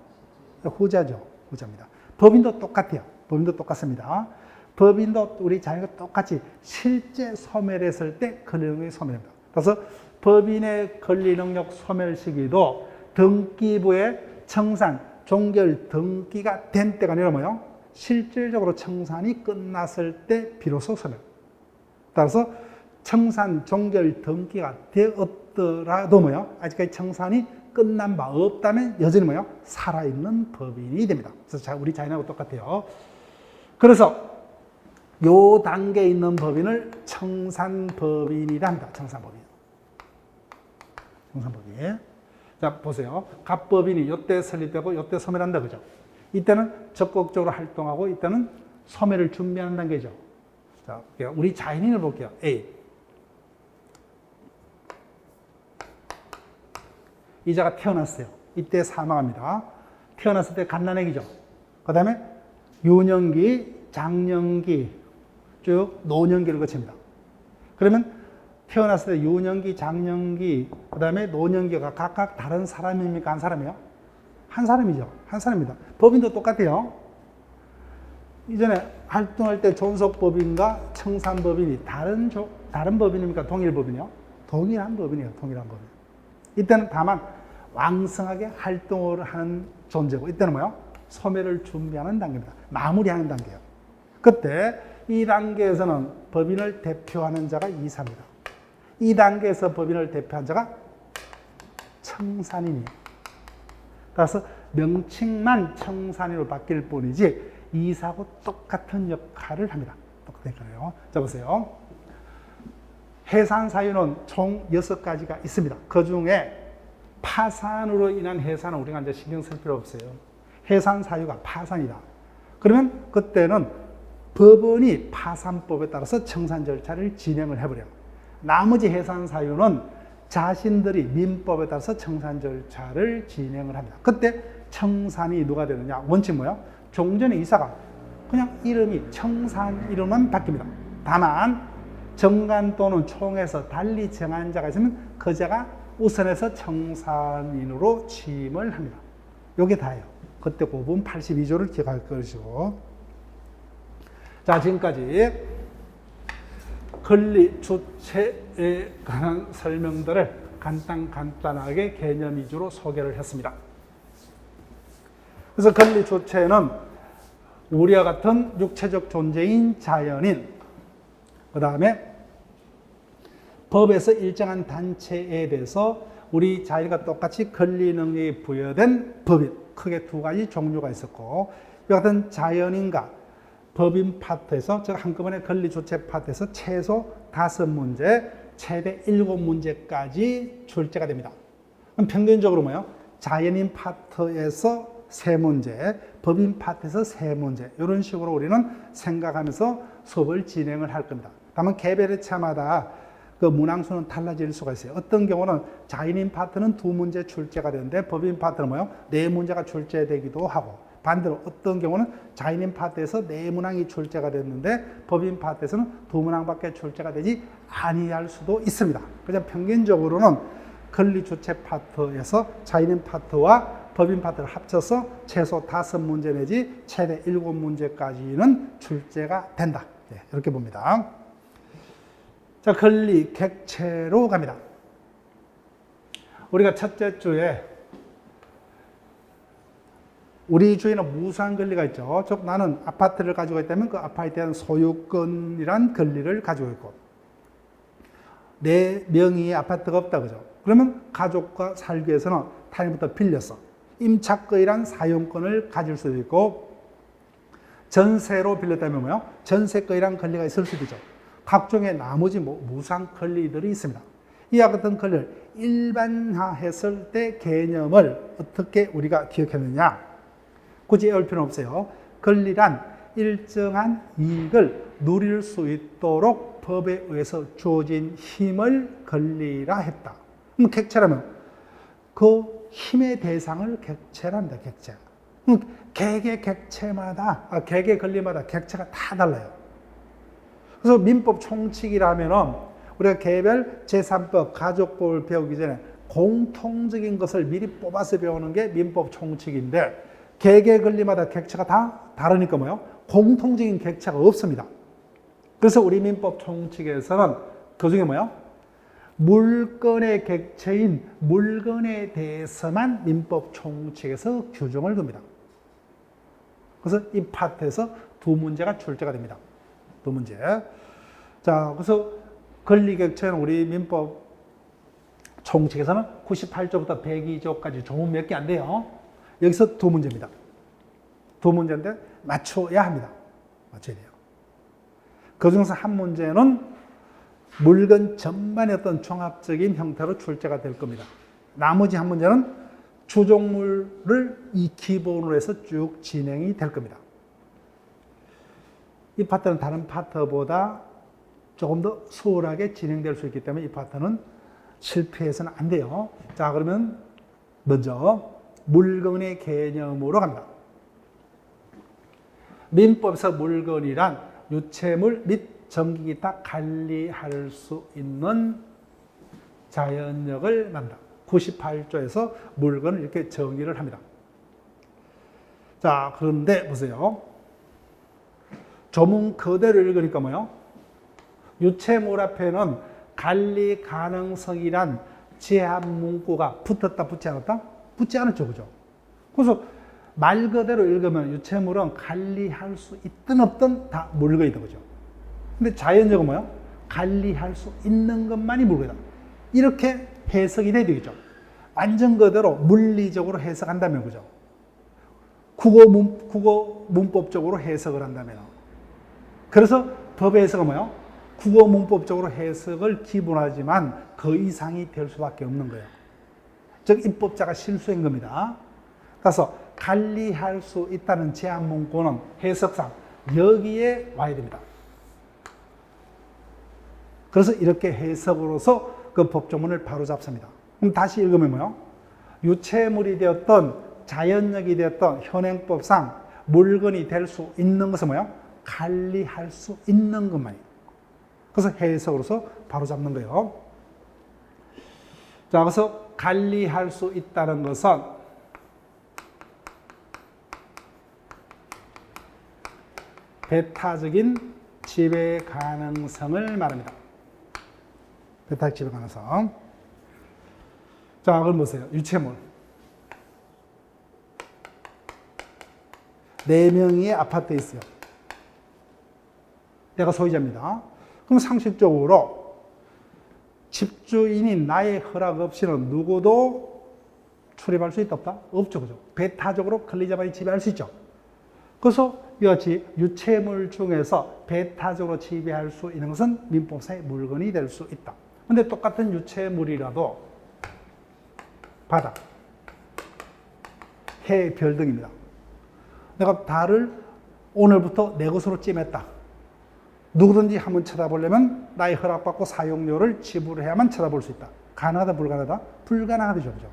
Speaker 1: 후자죠. 후자입니다. 법인도 똑같아요. 법인도 똑같습니다. 법인도 우리 자연과 똑같이 실제 소멸했을 때 권리능력이 소멸합니다. 그래서 법인의 권리능력 소멸 시기도 등기부의 청산, 종결 등기가 된 때가 아니라 뭐요? 실질적으로 청산이 끝났을 때 비로소 소멸. 따라서 청산, 종결 등기가 되었더라도 뭐요? 아직까지 청산이 끝난 바 없다면 여전히 뭐요? 살아있는 법인이 됩니다. 그래서 우리 자연하고 똑같아요. 그래서 요 단계에 있는 법인을 청산법인이라 합니다. 청산법인. 청산법인. 자, 보세요. 갑법인이 요때 설립되고 요때 소멸한다, 그죠? 이때는 적극적으로 활동하고 이때는 소멸을 준비하는 단계죠. 자, 우리 자연인을 볼게요. A. 이 자가 태어났어요. 이때 사망합니다. 태어났을 때 갓난아기죠. 그 다음에 유년기, 장년기, 쭉 노년기를 거칩니다. 그러면 태어났을 때 유년기, 장년기, 그 다음에 노년기가 각각 다른 사람입니까? 한 사람이요? 한 사람이죠. 한 사람입니다. 법인도 똑같아요. 이전에 활동할 때 존속법인과 청산법인이 다른 법인입니까? 동일 법인이요? 동일한 법인이에요. 동일한 법인. 이때는 다만 왕성하게 활동을 하는 존재고, 이때는 뭐요? 소멸을 준비하는 단계입니다. 마무리하는 단계예요. 그때 이 단계에서는 법인을 대표하는 자가 이사입니다. 이 단계에서 법인을 대표한 자가 청산인이에요. 따라서 명칭만 청산인으로 바뀔 뿐이지 이사하고 똑같은 역할을 합니다. 똑같은 역할이에요. 자, 보세요. 해산사유는 총 6가지가 있습니다. 그 중에 파산으로 인한 해산은 우리가 이제 신경 쓸 필요 없어요. 해산사유가 파산이다. 그러면 그때는 법원이 파산법에 따라서 청산 절차를 진행을 해버려요. 나머지 해산사유는 자신들이 민법에 따라서 청산 절차를 진행을 합니다. 그때 청산이 누가 되느냐? 원칙 뭐예요? 종전의 이사가 그냥 이름이 청산이로만 바뀝니다. 다만 정관 또는 총에서 달리 정한 자가 있으면 그 자가 우선해서 청산인으로 취임을 합니다. 이게 다예요. 그때 그 부분 82조를 기억할 것이고. 자, 지금까지 권리 주체에 관한 설명들을 간단하게 개념 위주로 소개를 했습니다. 그래서 권리 주체는 우리와 같은 육체적 존재인 자연인, 그 다음에 법에서 일정한 단체에 대해서 우리 자연과 똑같이 권리 능력이 부여된 법인, 크게 2가지 종류가 있었고, 이와 같은 자연인과 법인 파트에서, 즉 한꺼번에 권리 주체 파트에서 최소 5문제, 최대 7문제까지 출제가 됩니다. 그럼 평균적으로 뭐예요? 자연인 파트에서 3문제, 법인 파트에서 3문제, 이런 식으로 우리는 생각하면서 수업을 진행을 할 겁니다. 다만 개별 회차마다 그 문항수는 달라질 수가 있어요. 어떤 경우는 자연인 파트는 2문제 출제가 되는데 법인 파트는 뭐예요? 4문제가 출제되기도 하고, 반대로 어떤 경우는 자연인 파트에서 4문항이 출제가 됐는데 법인 파트에서는 2문항밖에 출제가 되지 아니할 수도 있습니다. 그냥 평균적으로는 권리 주체 파트에서 자연인 파트와 법인 파트를 합쳐서 최소 5문제 내지 최대 7문제까지는 출제가 된다. 네, 이렇게 봅니다. 자, 권리 객체로 갑니다. 우리가 첫째 주에 우리 주에는 무수한 권리가 있죠. 즉 나는 아파트를 가지고 있다면 그 아파트에 대한 소유권이란 권리를 가지고 있고, 내 명의의 아파트가 없다 그죠. 그러면 가족과 살기 위해서는 타인부터 빌려서 임차권이란 사용권을 가질 수도 있고, 전세로 빌렸다면 뭐요? 전세권이란 권리가 있을 수도 있죠. 각종의 나머지 무수한 권리들이 있습니다. 이와 같은 권리를 일반화했을 때 개념을 어떻게 우리가 기억했느냐? 굳이 외울 필요는 없어요. 권리란 일정한 이익을 누릴 수 있도록 법에 의해서 주어진 힘을 권리라 했다. 그럼 객체라면 그 힘의 대상을 객체랍니다. 객체. 개개 객체마다, 개개 권리마다 객체가 다 달라요. 그래서 민법 총칙이라면은 우리가 개별 제3법 가족법을 배우기 전에 공통적인 것을 미리 뽑아서 배우는 게 민법 총칙인데, 개개 권리마다 객체가 다 다르니까 뭐예요? 공통적인 객체가 없습니다. 그래서 우리 민법 총칙에서는 그 중에 뭐예요? 물건의 객체인 물건에 대해서만 민법 총칙에서 규정을 둡니다. 그래서 이 파트에서 2문제가 출제가 됩니다. 2문제. 자, 그래서 권리 객체는 우리 민법 총칙에서는 98조부터 102조까지 조문 몇 개 안 돼요. 여기서 2문제입니다. 2문제인데 맞춰야 합니다. 맞춰야 돼요. 그 중에서 한 문제는 물건 전반의 어떤 종합적인 형태로 출제가 될 겁니다. 나머지 한 문제는 주종물을 이 기본으로 해서 쭉 진행이 될 겁니다. 이 파트는 다른 파트보다 조금 더 수월하게 진행될 수 있기 때문에 이 파트는 실패해서는 안 돼요. 자, 그러면 먼저 물건의 개념으로 갑니다. 민법에서 물건이란 유체물 및 전기기타 관리할 수 있는 자연력을 만든다. 98조에서 물건을 이렇게 정의를 합니다. 자, 그런데 보세요. 조문 그대로 읽으니까 뭐요? 유체물 앞에는 관리 가능성이란 제한 문구가 붙었다, 붙지 않았다? 붙지 않았죠, 그죠? 그래서 말 그대로 읽으면 유체물은 관리할 수 있든 없든 다 물건이다, 그죠? 근데 자연적은 뭐요? 관리할 수 있는 것만이 물건이다. 이렇게 해석이 돼야 되겠죠. 완전 그대로 물리적으로 해석한다면, 그죠? 국어 문법적으로 해석을 한다면. 그래서 법의 해석은 뭐예요? 국어 문법적으로 해석을 기본하지만 그 이상이 될 수밖에 없는 거예요. 즉, 입법자가 실수한 겁니다. 그래서 관리할 수 있다는 제한 문구는 해석상 여기에 와야 됩니다. 그래서 이렇게 해석으로서 그 법조문을 바로잡습니다. 그럼 다시 읽으면 뭐예요? 유체물이 되었던 자연력이 되었던 현행법상 물건이 될 수 있는 것은 뭐예요? 관리할 수 있는 것만이에요. 그래서 해석으로서 바로잡는 거예요. 자, 그래서 관리할 수 있다는 것은 배타적인 지배 가능성을 말합니다. 배타적 지배 가능성. 자, 그럼 보세요. 유체물. 4명이 아파트에 있어요. 내가 소유자입니다. 그럼 상식적으로 집주인인 나의 허락 없이는 누구도 출입할 수 있다 없다? 없죠, 그죠? 배타적으로 권리자만이 지배할 수 있죠. 그래서 이같이 유체물 중에서 배타적으로 지배할 수 있는 것은 민법상의 물건이 될 수 있다. 근데 똑같은 유체물이라도 바다, 해, 별 등입니다. 내가 달을 오늘부터 내 것으로 찜했다. 누구든지 한번 쳐다보려면 나의 허락받고 사용료를 지불해야만 쳐다볼 수 있다. 가능하다, 불가능하다? 불가능하죠. 그죠?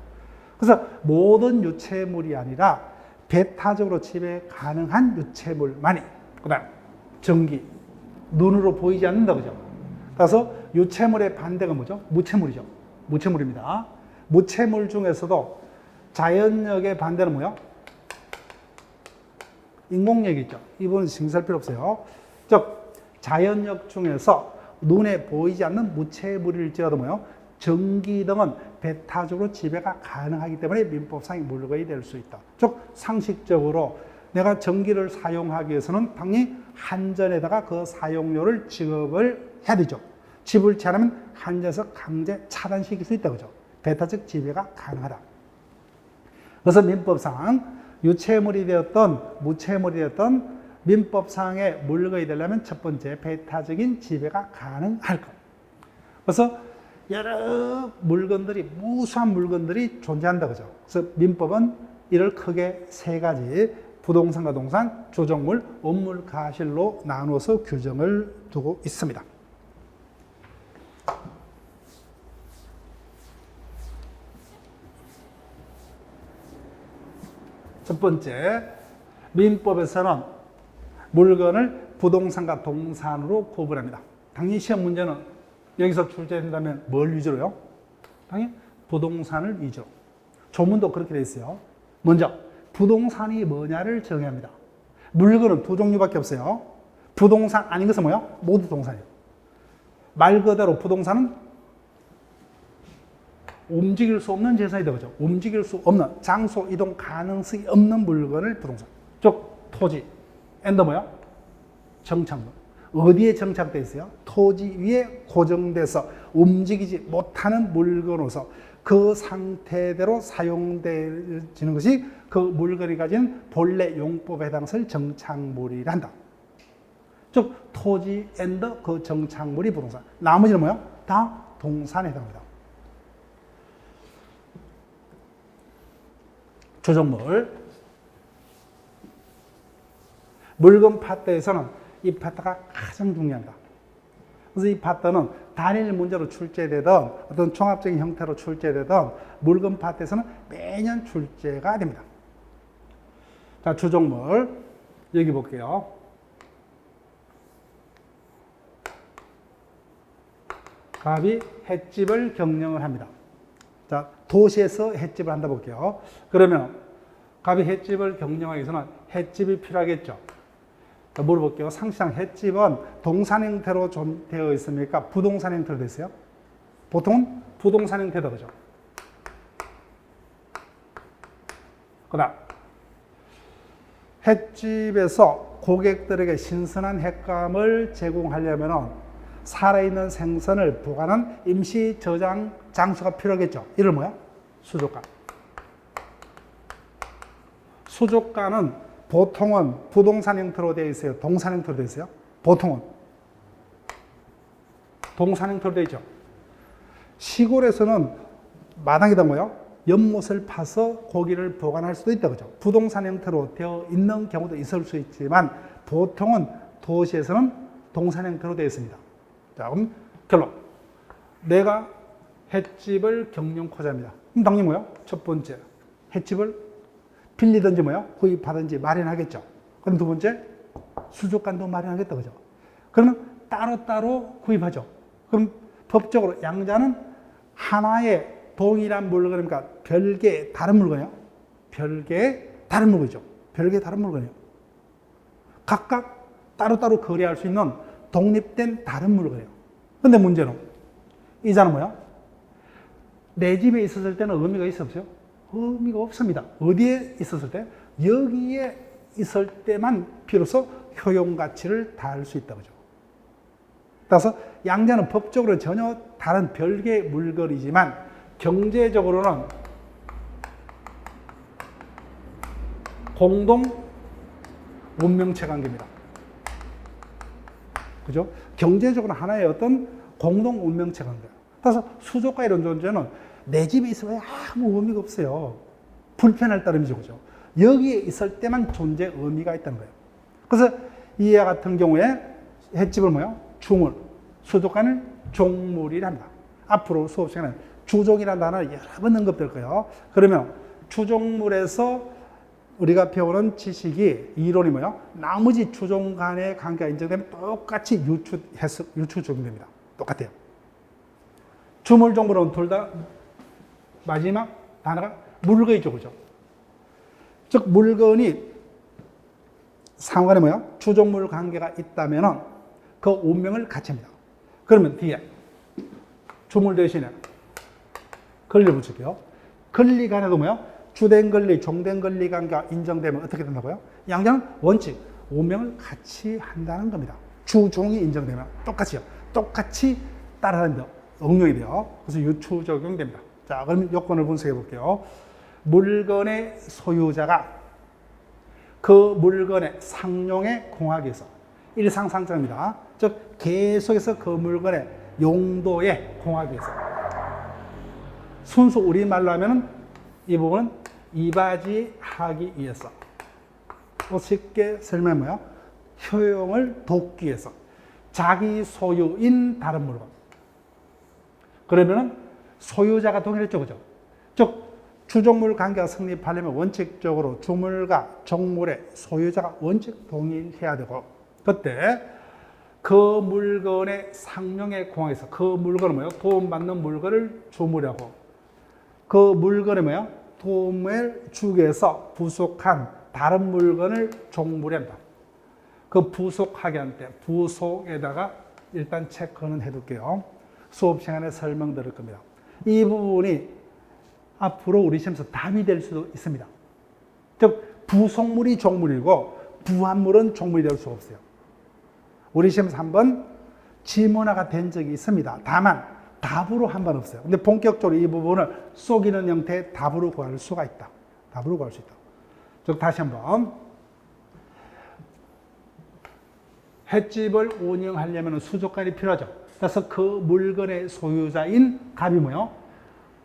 Speaker 1: 그래서 모든 유체물이 아니라 배타적으로 지배 가능한 유체물만이, 그 다음 전기, 눈으로 보이지 않는다. 그죠? 그래서 유체물의 반대가 뭐죠? 무체물이죠. 무체물입니다. 무체물 중에서도 자연력의 반대는 뭐예요? 인공력이 있죠. 이분은 신경 쓸 필요 없어요. 즉, 자연력 중에서 눈에 보이지 않는 무체물일지라도 뭐예요? 전기 등은 배타적으로 지배가 가능하기 때문에 민법상의 물건이 될 수 있다. 즉, 상식적으로 내가 전기를 사용하기 위해서는 당연히 한전에다가 그 사용료를 지급을 해야 되죠. 지불치 않으면 한전에서 강제 차단시킬 수 있다. 그죠? 배타적 지배가 가능하다. 그래서 민법상 유체물이 되었던 무체물이 되었던 민법상의 물건이 되려면 첫 번째 배타적인 지배가 가능할 것. 그래서 여러 물건들이, 무수한 물건들이 존재한다. 그죠? 그래서 민법은 이를 크게 3가지, 부동산과 동산, 조정물, 원물, 가실로 나누어서 규정을 두고 있습니다. 첫 번째, 민법에서는 물건을 부동산과 동산으로 구분합니다. 당연히 시험 문제는 여기서 출제된다면 뭘 위주로요? 당연히 부동산을 위주로. 조문도 그렇게 되어 있어요. 먼저 부동산이 뭐냐를 정의합니다. 물건은 2종류밖에 없어요. 부동산 아닌 것은 뭐예요? 모두 동산이에요. 말 그대로 부동산은 움직일 수 없는 재산이다. 그죠? 움직일 수 없는, 장소 이동 가능성이 없는 물건을 부동산. 즉, 토지. 엔더 뭐야? 정착물. 어디에 정착되어 있어요? 토지 위에 고정돼서 움직이지 못하는 물건으로서 그 상태대로 사용되는 것이 그 물건이 가진 본래 용법에 해당할 정착물이라 한다. 즉, 토지 엔더 그 정착물이 부동산. 나머지는 뭐야? 다 동산에 해당합니다. 조정물. 물건 파트에서는 이 파트가 가장 중요합니다. 그래서 이 파트는 단일 문제로 출제되든 어떤 종합적인 형태로 출제되든 물건 파트에서는 매년 출제가 됩니다. 자, 조정물. 여기 볼게요. 갑이 횟집을 경영을 합니다. 자, 도시에서 횟집을 한다 볼게요. 그러면 갑이 횟집을 경영하기 위해서는 횟집이 필요하겠죠. 자, 물어볼게요. 상시상 횟집은 동산 형태로 좀 되어 있습니까? 부동산 형태로 되어 있어요? 보통은 부동산 형태다, 그죠? 그 다음, 횟집에서 고객들에게 신선한 횟감을 제공하려면 살아있는 생선을 보관한 임시 저장 장소가 필요하겠죠. 이를 뭐야? 수족관. 수족관은 보통은 부동산 형태로 되어 있어요? 동산 형태로 되어 있어요? 보통은 동산 형태로 되어 있죠. 시골에서는 마당에다 뭐요? 연못을 파서 고기를 보관할 수도 있다, 그죠? 부동산 형태로 되어 있는 경우도 있을 수 있지만 보통은 도시에서는 동산 형태로 되어 있습니다. 자, 그럼 결론. 내가 횟집을 경영코자 합니다. 그럼 당연히 뭐요? 첫 번째, 횟집을 빌리든지 뭐요? 구입하든지 마련하겠죠. 그럼 두 번째, 수족관도 마련하겠다, 그죠? 그러면 따로따로 구입하죠. 그럼 법적으로 양자는 하나의 동일한 물건이니까 별개의 다른 물건이요. 별개의 다른 물건이죠. 별개의 다른 물건이요. 각각 따로따로 거래할 수 있는 독립된 다른 물건이에요. 근데 문제는 이자는 뭐야? 내 집에 있었을 때는 의미가 있어 없어요? 의미가 없습니다. 어디에 있었을 때? 여기에 있을 때만 비로소 효용 가치를 다할 수 있다, 그죠? 따라서 양자는 법적으로 전혀 다른 별개의 물건이지만 경제적으로는 공동 운명체 관계입니다. 그죠? 경제적으로 하나의 어떤 공동 운명체 관계. 따라서 수족과 이런 존재는 내 집에 있으면 아무 의미가 없어요. 불편할 따름이죠, 그죠? 여기에 있을 때만 존재 의미가 있다는 거예요. 그래서 이와 같은 경우에 횟집을 뭐요? 주물, 수족관을 종물이라 합니다. 앞으로 수업 시간에 주종이라는 단어를 여러 번 언급될 거예요. 그러면 주종물에서 우리가 배우는 지식이 이론이 뭐요? 나머지 주종 간의 관계가 인정되면 똑같이 유추 적용됩니다. 똑같아요. 주물, 종물은 둘 다 마지막 단어가 물건이죠, 그죠? 즉 물건이 상호간에 뭐야? 주종물 관계가 있다면은 그 운명을 같이 합니다. 그러면 뒤에 주물 대신에 권리를 붙일게요. 권리 간에도 뭐야? 주된 권리, 종된 권리 관계가 인정되면 어떻게 된다고요? 양자는 원칙, 운명을 같이 한다는 겁니다. 주종이 인정되면 똑같이요. 똑같이 따라다닌다. 응용이 돼요. 그래서 유추 적용됩니다. 자, 그럼 요건을 분석해 볼게요. 물건의 소유자가 그 물건의 상용에 공하기 위해서 일상상장입니다. 즉 계속해서 그 물건의 용도에 공하기 위해서 순수 우리말로 하면 이 부분은 이바지하기 위해서 쉽게 설명하면 뭐야? 효용을 돕기 위해서 자기 소유인 다른 물건 그러면은 소유자가 동일했죠, 그죠? 즉 주종물 관계가 성립하려면 원칙적으로 주물과 종물의 소유자가 원칙 동일해야 되고 그때 그 물건의 상용에 공하해서 그 물건은 뭐예요? 도움받는 물건을 주물하고 그 물건에 뭐예요? 도움을 주기 위해서 부속한 다른 물건을 종물에 한다. 그 부속하게 할 때 부속에다가 일단 체크는 해둘게요. 수업 시간에 설명드릴 겁니다. 이 부분이 앞으로 우리 시험에서 답이 될 수도 있습니다. 즉 부속물이 종물이고 부합물은 종물이 될 수 없어요. 우리 시험에서 한번 지문화가 된 적이 있습니다. 다만 답으로 한 번 없어요. 근데 본격적으로 이 부분을 속이는 형태의 답으로 구할 수가 있다. 답으로 구할 수 있다. 즉 다시 한번 횟집을 운영하려면 수족관이 필요하죠. 그래서 그 물건의 소유자인 갑이 뭐요?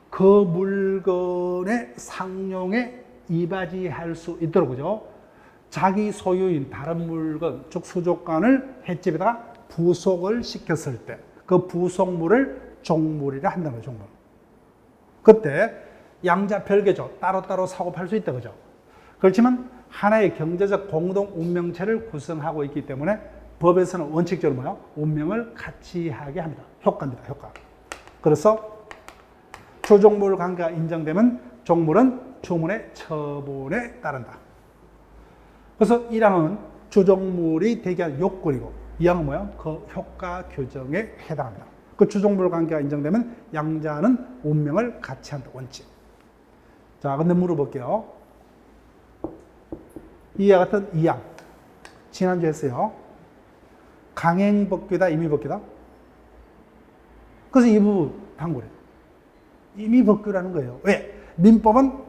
Speaker 1: 그 물건의 상용에 이바지할 수 있도록 그죠? 자기 소유인 다른 물건, 즉 수족관을 횟집에다가 부속을 시켰을 때 그 부속물을 종물이라 한다는 거죠, 종물. 그때 양자 별개죠. 따로따로 사고 팔 수 있다, 그죠? 그렇지만 하나의 경제적 공동 운명체를 구성하고 있기 때문에 법에서는 원칙적으로 뭐요? 운명을 같이 하게 합니다. 효과입니다, 효과. 그래서 주종물 관계가 인정되면 종물은 주문의 처분에 따른다. 그래서 1항은 주종물이 대기한 요건이고 2항은 뭐야? 그 효과 규정에 해당합니다. 그 주종물 관계가 인정되면 양자는 운명을 같이 한다. 원칙. 자, 근데 물어볼게요. 이와 같은 2항. 지난주에 했어요. 강행법규다, 임의법규다? 그래서 이 부분 방구래. 임의법규라는 거예요. 왜? 민법은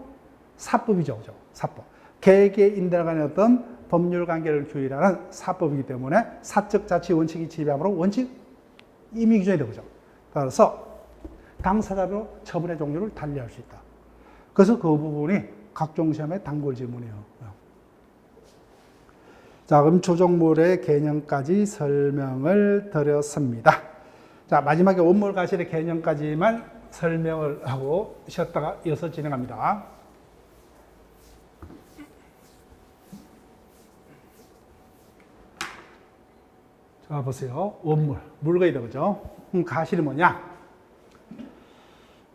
Speaker 1: 사법이죠. 그죠? 사법. 개개 인들 간의 어떤 법률 관계를 규율하는 사법이기 때문에 사적 자치 원칙이 지배함으로 원칙 임의 규정이 되죠. 따라서 당사자로 처분의 종류를 달리할 수 있다. 그래서 그 부분이 각종 시험의 단골 질문이에요. 자, 그럼 주종물의 개념까지 설명을 드렸습니다. 자, 마지막에 원물 가실의 개념까지만 설명을 하고 쉬었다가 이어서 진행합니다. 자, 보세요. 원물. 물거이다, 그죠? 그럼 가실이 뭐냐?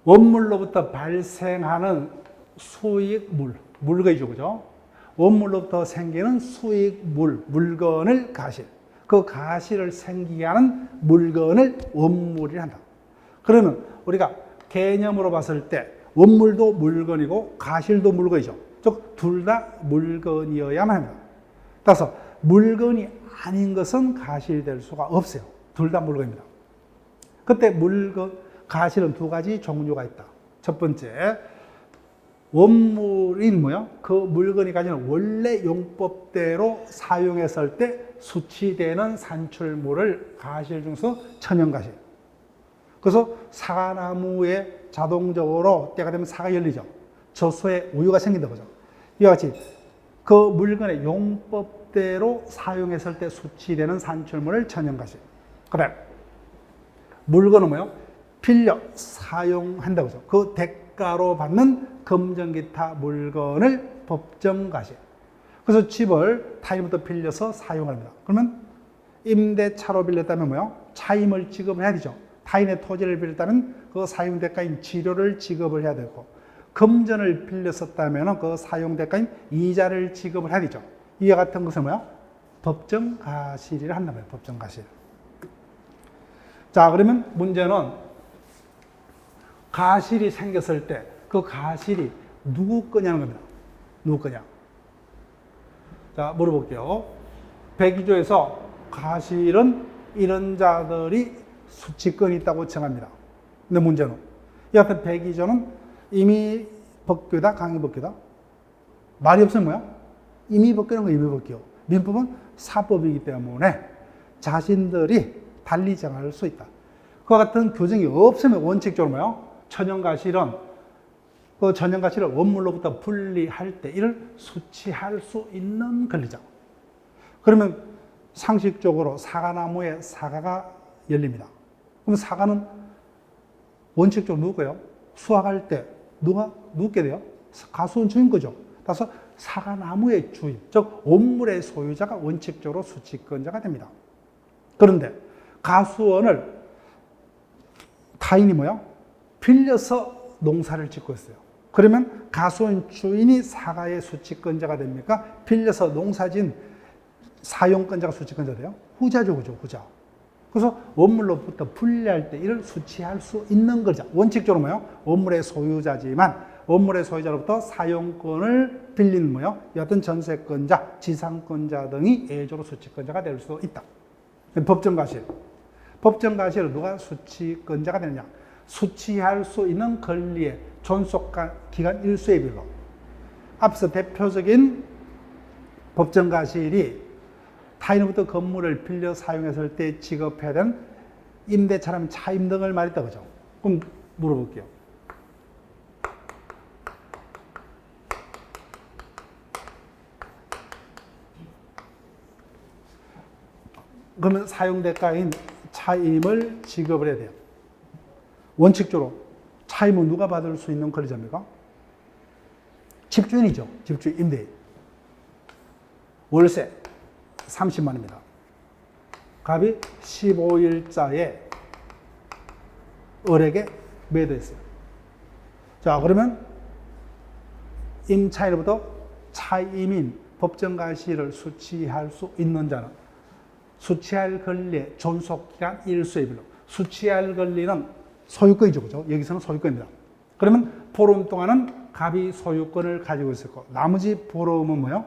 Speaker 1: 원물로부터 발생하는 수익물. 물거이죠, 그죠? 원물로부터 생기는 수익물, 물건을 가실. 그 가실을 생기게 하는 물건을 원물이라 한다. 그러면 우리가 개념으로 봤을 때 원물도 물건이고 가실도 물건이죠. 즉, 둘 다 물건이어야만 합니다. 따라서 물건이 아닌 것은 가실될 수가 없어요. 둘 다 물건입니다. 그때 물건, 가실은 두 가지 종류가 있다. 첫 번째, 원물인 뭐야? 그 물건이 가지는 원래 용법대로 사용했을 때 수치되는 산출물을 가실 중에서 천연가실. 그래서 사과나무에 자동적으로 때가 되면 사가 열리죠. 젖소에 우유가 생긴다 보죠. 이와 같이 그 물건의 용법대로 사용했을 때 수치되는 산출물을 천연가실. 그 다음 물건은 뭐요? 빌려 사용한다 보죠. 그 대가로 받는 금전기타 물건을 법정가실. 그래서 집을 타인부터 빌려서 사용합니다. 그러면 임대차로 빌렸다면 뭐요? 차임을 지급을 해야 되죠. 타인의 토지를 빌렸다면 그 사용 대가인 지료를 지급을 해야 되고, 금전을 빌렸었다면 그 사용 대가인 이자를 지급을 해야 되죠. 이와 같은 것은 뭐야? 법정가실이라 한단 말이에요. 법정가실. 자, 그러면 문제는 가실이 생겼을 때 그 가실이 누구 거냐는 겁니다. 누구 거냐? 자, 물어볼게요. 백이조에서 가실은 이런 자들이 수치권이 있다고 정합니다. 근데 문제는 이 같은 백이조는 임의법규다, 강의법규다? 말이 없으면 뭐야? 임의법규는 거 임의법규. 민법은 사법이기 때문에 자신들이 달리 정할 수 있다. 그와 같은 규정이 없으면 원칙적으로 뭐야? 천연가실은 그 천연가실을 원물로부터 분리할 때 이를 수치할 수 있는 권리자. 그러면 상식적으로 사과나무에 사과가 열립니다. 그럼 사과는 원칙적으로 누구예요? 수확할 때 누구게 돼요? 가수원 주인 거죠. 따라서 사과나무의 주인, 즉 원물의 소유자가 원칙적으로 수치권자가 됩니다. 그런데 가수원을 타인이 뭐야? 빌려서 농사를 짓고 있어요. 그러면 가수원 주인이 사과의 수치권자가 됩니까? 빌려서 농사진 사용권자가 수치권자 돼요? 후자죠, 그죠? 후자. 그래서 원물로부터 분리할 때 이를 수치할 수 있는 거죠. 원칙적으로 뭐요? 원물의 소유자지만 원물의 소유자로부터 사용권을 빌린 뭐요? 여하튼 전세권자, 지상권자 등이 예조로 수치권자가 될 수 있다. 법정가실. 법정가실은 누가 수치권자가 되느냐? 수치할 수 있는 권리의 존속기간 일수의 비율로. 앞서 대표적인 법정가실이 타인으로부터 건물을 빌려 사용했을 때 지급해야 되는 임대차라면 차임 등을 말했다, 그죠? 그럼 물어볼게요. 그러면 사용대가인 차임을 지급을 해야 돼요. 원칙적으로 차임은 누가 받을 수 있는 권리자입니까? 집주인이죠. 집주인, 임대인. 월세 30만 원입니다. 값이 15일자에 을에게 매도했어요. 자, 그러면 임차인으로부터 차임인 법정가시를 수취할 수 있는 자는 수취할 권리의 존속기간 일수의 별로. 수취할 권리는 소유권이죠. 그죠? 여기서는 소유권입니다. 그러면 보름 동안은 갑이 소유권을 가지고 있었고, 나머지 보름은 뭐요?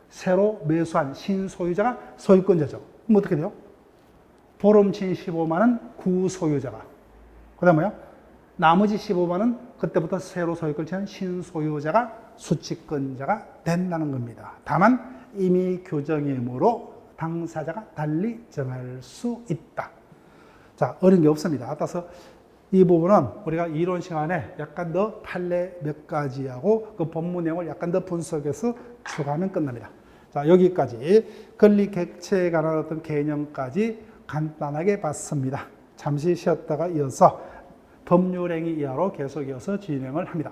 Speaker 1: 새로 매수한 신소유자가 소유권자죠. 그럼 어떻게 돼요? 보름친 15만은 구소유자가. 그 다음 뭐요? 나머지 15만은 그때부터 새로 소유권을 취한 신소유자가 수취권자가 된다는 겁니다. 다만 임의 규정이므로 당사자가 달리 정할 수 있다. 자, 어려운 게 없습니다. 따라서 이 부분은 우리가 이론 시간에 약간 더 판례 몇 가지하고 그 본문 내용을 약간 더 분석해서 추가하면 끝납니다. 자, 여기까지 권리 객체에 관한 어떤 개념까지 간단하게 봤습니다. 잠시 쉬었다가 이어서 법률행위 이하로 계속 이어서 진행을 합니다.